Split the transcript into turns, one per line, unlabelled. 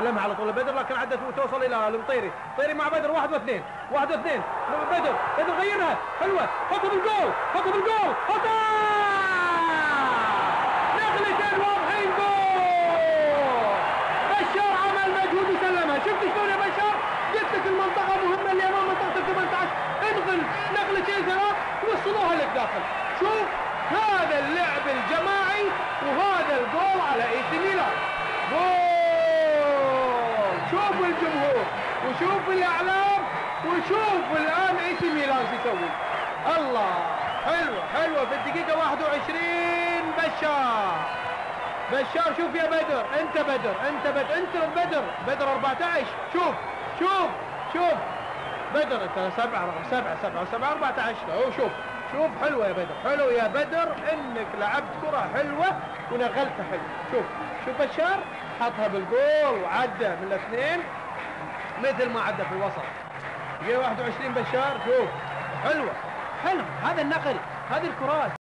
لمها على طول بدر، لكن عدت وتوصل الى المطيري. طيري مع بدر، واحد واثنين بدر غيرها حلوه، حطها بالجول حطها نقلتين واضحين جول. بشار عمل مجهود وسلمها. شفت شلون يا بشار؟ قلت لك المنطقه مهمه اللي امام منطقه ال 18. ادخل نقلتين ثلاث وصلوها لك داخل. شوف هذا اللعب الجماعي، وهذا الجول على اي سي ميلان. جول. شوفوا الجمهور وشوف الاعلام وشوف الان اي سي ميلان شو يسوي. الله حلوه في الدقيقه 21. بشار شوف يا بدر، انت بدر 14. شوف بدر انت 7 14. شوف حلوه يا بدر، حلو يا بدر انك لعبت كره حلوه ونغلتها حلو. شوف بشار حطها بالجول وعدى من الاثنين مثل ما عدى في الوسط. دقيقة 21 بشار. شوف حلو هذا النقل، هذه الكرات.